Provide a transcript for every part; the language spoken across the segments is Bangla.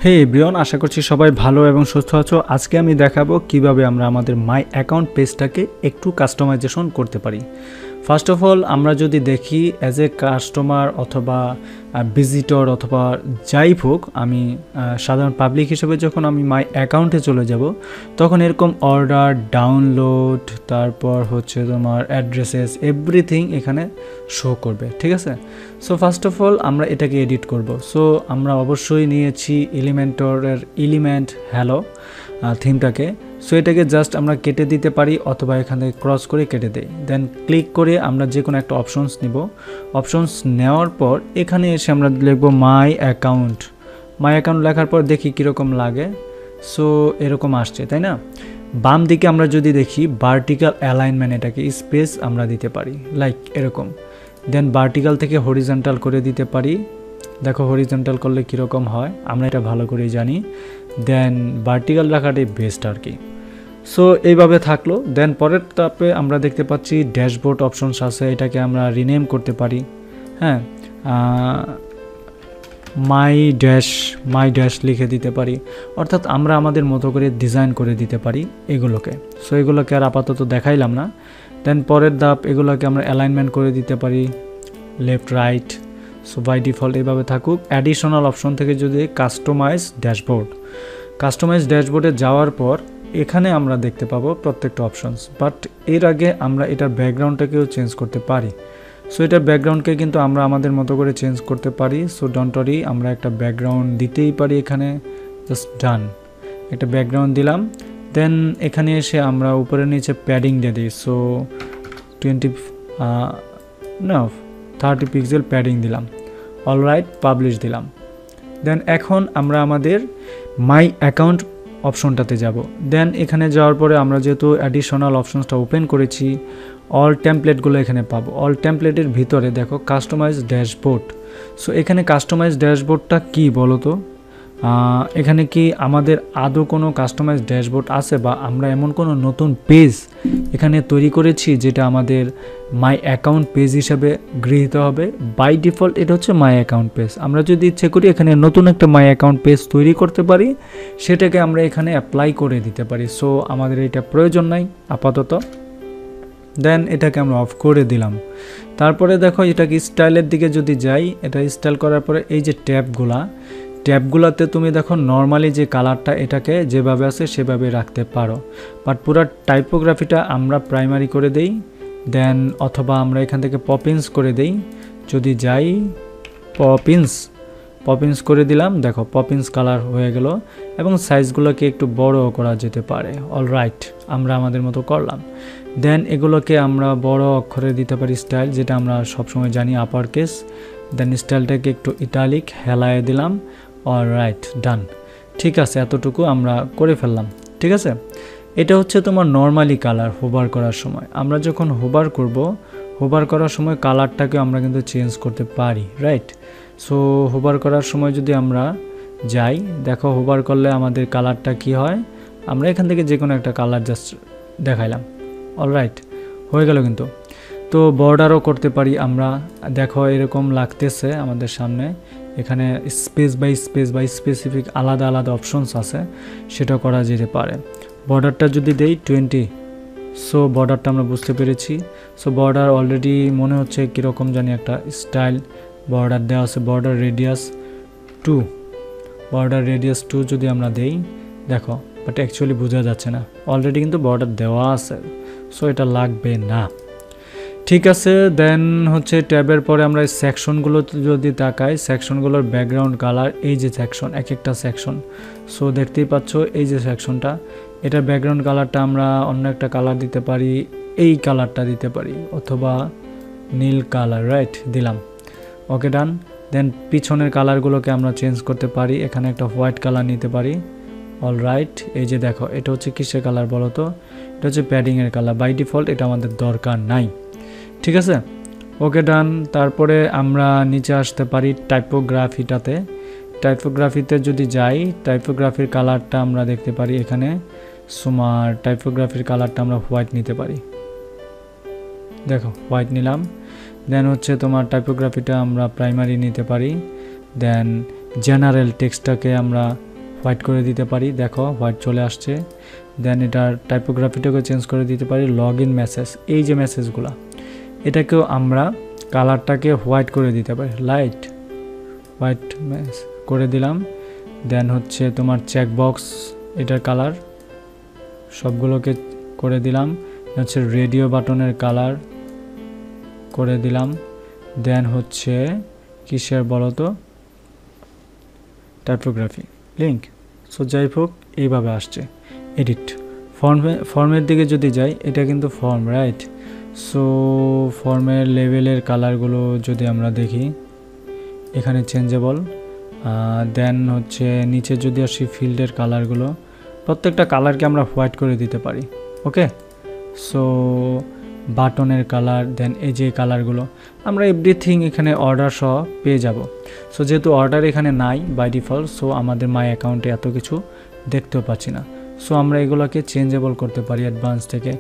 হে এভরিওয়ান, আশা করছি সবাই ভালো এবং সুস্থ আছো। আজকে আমি দেখাবো কিভাবে আমরা আমাদের মাই অ্যাকাউন্ট পেজটাকে একটু কাস্টমাইজেশন করতে পারি। ফার্স্ট অফ অল আমরা যদি দেখি অ্যাজ এ কাস্টমার অথবা ভিজিটর অথবা যাই হোক, আমি সাধারণ পাবলিক হিসেবে যখন আমি মাই অ্যাকাউন্টে চলে যাব তখন এরকম অর্ডার, ডাউনলোড, তারপর হচ্ছে তোমার অ্যাড্রেসেস, এভরিথিং এখানে শো করবে। ঠিক আছে, সো ফার্স্ট অফ অল আমরা এটাকে এডিট করব। সো আমরা অবশ্যই নিয়েছি এলিমেন্টরের এলিমেন্ট হ্যালো থিমটাকে। সো এটাকে জাস্ট আমরা কেটে দিতে পারি অথবা এখান থেকে ক্রস করে কেটে দেই। দেন ক্লিক করে আমরা যে কোনো একটা অপশনস নিব। অপশনস নেওয়ার পর এখানে এসে আমরা লিখব মাই অ্যাকাউন্ট। মাই অ্যাকাউন্ট লেখার পর দেখি কীরকম লাগে। সো এরকম আসছে, তাই না? বাম দিকে আমরা যদি দেখি ভার্টিক্যাল অ্যালাইনমেন্ট, এটাকে স্পেস আমরা দিতে পারি লাইক এরকম। দেন ভার্টিক্যাল থেকে হরিজন্টাল করে দিতে পারি। দেখো হরিজন্টাল করলে কীরকম হয়, আমরা এটা ভালো করেই জানি। দেন ভার্টিক্যাল রাখাটাই বেস্ট আর কি। সো এইভাবে থাকলো। দেন পরের তাপে আমরা দেখতে পাচ্ছি ড্যাশবোর্ড অপশনস আছে, এটাকে আমরা রিনেম করতে পারি। হ্যাঁ, মাই ড্যাশ লিখে দিতে পারি, অর্থাৎ আমরা আমাদের মতো করে ডিজাইন করে দিতে পারি এগুলোকে। সো এগুলোকে আর আপাতত দেখাইলাম না। দেন পরের ধাপ, এগুলোকে আমরা অ্যালাইনমেন্ট করে দিতে পারি left right. So by default এইভাবে থাকুক। অ্যাডিশনাল অপশন থেকে যদি কাস্টমাইজ ড্যাশবোর্ডে যাওয়ার পর এখানে আমরা দেখতে পাবো প্রত্যেকটা অপশনস, বাট এর আগে আমরা এটার ব্যাকগ্রাউন্ডটাকেও চেঞ্জ করতে পারি। সো এটার ব্যাকগ্রাউন্ডকে কিন্তু আমরা আমাদের মতো করে চেঞ্জ করতে পারি। সো ডোন্ট ওয়ারি, আমরা একটা ব্যাকগ্রাউন্ড দিতেই পারি এখানে। জাস্ট ডান, একটা ব্যাকগ্রাউন্ড দিলাম। দেন এখানে এসে আমরা উপরে নিচে প্যাডিং দিয়ে দিই। সো 30 পিক্সেল প্যাডিং দিলাম। অলরাইট, পাবলিশ দিলাম। দেন এখন আমরা আমাদের মাই অ্যাকাউন্ট অপশনটাতে যাব। দেন এখানে যাওয়ার পরে আমরা যেহেতু অ্যাডিশনাল অপশনসটা ওপেন করেছি, অল টেমপ্লেটগুলো এখানে পাবো। অল টেমপ্লেটের ভিতরে দেখো কাস্টমাইজ ড্যাশবোর্ড। সো এখানে কাস্টমাইজ ড্যাশবোর্ডটা কী বলো তো? এখানে কি আমাদের আদৌ কোনো কাস্টমাইজ ড্যাশবোর্ড আছে, বা আমরা এমন কোনো নতুন পেজ এখানে তৈরি করেছি যেটা আমাদের মাই অ্যাকাউন্ট পেজ হিসাবে গৃহীত হবে? বাই ডিফল্ট এটা হচ্ছে মাই অ্যাকাউন্ট পেজ। আমরা যদি ইচ্ছে করি এখানে নতুন একটা মাই অ্যাকাউন্ট পেজ তৈরি করতে পারি, সেটাকে আমরা এখানে অ্যাপ্লাই করে দিতে পারি। সো আমাদের এটা প্রয়োজন নাই আপাতত। দেন এটাকে আমরা অফ করে দিলাম। তারপরে দেখো এটাকে স্টাইলের দিকে যদি যাই, এটা স্টাইল করার পরে এই যে ট্যাবগুলোতে তুমি দেখো নর্মালি যে কালারটা, এটাকে যেভাবে আছে সেভাবে রাখতে পারো, বাট পুরো টাইপোগ্রাফিটা আমরা প্রাইমারি করে দেই। দেন অথবা আমরা এখান থেকে পপিন্স করে দেই। যদি যাই পপিন্স করে দিলাম, দেখো পপিন্স কালার হয়ে গেল, এবং সাইজগুলোকে একটু বড় করা যেতে পারে। অলরাইট, আমরা আমাদের মতো করলাম। দেন এগুলোকে আমরা বড় অক্ষরে দিতে পারি স্টাইল, যেটা আমরা সবসময় জানি আপার কেস। দেন স্টাইলটাকে একটু ইটালিক হেলায় দিলাম। অলরাইট, ডান। ঠিক আছে, এতটুকু আমরা করে ফেললাম। ঠিক আছে, এটা হচ্ছে তোমার নর্মালি কালার হোভার করার সময়। আমরা যখন হোভার করার সময় কালারটাকে আমরা কিন্তু চেঞ্জ করতে পারি, রাইট? সো হোভার করার সময় যদি আমরা যাই, দেখো হোভার করলে আমাদের কালারটা কি হয়, আমরা এখান থেকে যে কোনো একটা কালার জাস্ট দেখাইলাম। অলরাইট, হয়ে গেল কিন্তু। তো বর্ডারও করতে পারি আমরা। দেখো এরকম লাগতেছে আমাদের সামনে, এখানে স্পেস বাই স্পেসিফিক আলাদা আলাদা অপশনস আছে, সেটা করা যেতে পারে। বর্ডারটা যদি দেই 20, সো বর্ডারটা আমরা বুঝতে পেরেছি। সো বর্ডার অলরেডি মনে হচ্ছে কীরকম জানি একটা স্টাইল বর্ডার দেওয়া আছে। বর্ডার রেডিয়াস 2 যদি আমরা দেই, দেখো, বাট অ্যাকচুয়ালি বোঝা যাচ্ছে না, অলরেডি কিন্তু বর্ডার দেওয়া আছে, সো এটা লাগবে না। ঠিক আছে, দেন হচ্ছে ট্যাবের পরে আমরা সেকশনগুলো যদি তাকাই, সেকশনগুলোর ব্যাকগ্রাউন্ড কালার, এই যে সেকশন, এক একটা সেকশন। সো দেখতেই পাচ্ছ এই যে সেকশনটা, এটার ব্যাকগ্রাউন্ড কালারটা আমরা অন্য একটা কালার দিতে পারি, এই কালারটা দিতে পারি, অথবা নীল কালার। রাইট, দিলাম। ওকে, ডান। দেন পিছনের কালারগুলোকে আমরা চেঞ্জ করতে পারি, এখানে একটা হোয়াইট কালার নিতে পারি। অলরাইট, এই যে দেখো, এটা হচ্ছে কিসের কালার বলো তো? এটা হচ্ছে প্যাডিংয়ের কালার। বাই ডিফল্ট এটা আমাদের দরকার নাই। ঠিক আছে, ওকে, ডান। তারপরে আমরা নিচে আসতে পারি টাইপোগ্রাফিতে যদি যাই, টাইপোগ্রাফির কালারটা আমরা দেখতে পারি এখানে। সুমার টাইপোগ্রাফির কালারটা আমরা হোয়াইট নিতে পারি। দেখো, হোয়াইট নিলাম। দেন হচ্ছে তোমার টাইপোগ্রাফিটা আমরা প্রাইমারি নিতে পারি। দেন জেনারেল টেক্সটটাকে আমরা হোয়াইট করে দিতে পারি, দেখো হোয়াইট চলে আসছে। দেন এটার টাইপোগ্রাফিটাকে চেঞ্জ করে দিতে পারি, লগ ইন মেসেজ, এই যে মেসেজগুলো এটাকেও আমরা কালারটাকে হোয়াইট করে দিতে পারি, লাইট হোয়াইট করে দিলাম। দেন হচ্ছে তোমার চেকবক্স, এটার কালার সবগুলোকে করে দিলাম। হচ্ছে রেডিও বাটনের কালার করে দিলাম। দেন হচ্ছে কিসের বলো তো, টাইপোগ্রাফি লিঙ্ক। সো যাই হোক এইভাবে আসছে। এডিট ফর্মের দিকে যদি যাই, এটা কিন্তু ফর্ম, রাইট? সো ফর্মের লেভেলের কালারগুলো যদি আমরা দেখি, এখানে চেঞ্জেবল। দেন হচ্ছে নিচে যদি আসি, ফিল্ডের কালারগুলো প্রত্যেকটা কালারকে আমরা হোয়াইট করে দিতে পারি। ওকে, সো বাটনের কালার, দেন এই যে কালারগুলো আমরা এভরিথিং এখানে অর্ডার সহ পেয়ে যাব। সো যেহেতু অর্ডার এখানে নাই বাই ডিফল্ট, সো আমাদের মাই অ্যাকাউন্টে এত কিছু দেখতেও পাচ্ছি না। সো আমরা এগুলোকে চেঞ্জেবল করতে পারি অ্যাডভান্স থেকে,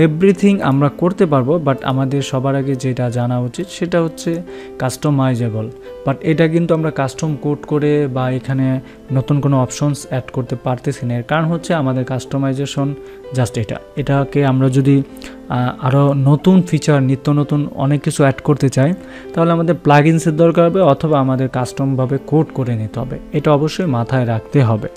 এভরিথিং আমরা করতে পারবো। বাট আমাদের সবার আগে যেটা জানা উচিত সেটা হচ্ছে কাস্টমাইজেবল। বাট এটা কিন্তু আমরা কাস্টম কোড করে বা এখানে নতুন কোনো অপশনস অ্যাড করতে পারতেছি না। এর কারণ হচ্ছে আমাদের কাস্টমাইজেশন জাস্ট এটাকে আমরা যদি আরও নতুন ফিচার, নিত্য নতুন অনেক কিছু অ্যাড করতে চাই, তাহলে আমাদের প্লাগইনসের দরকার হবে, অথবা আমাদের কাস্টমভাবে কোড করে নিতে হবে। এটা অবশ্যই মাথায় রাখতে হবে।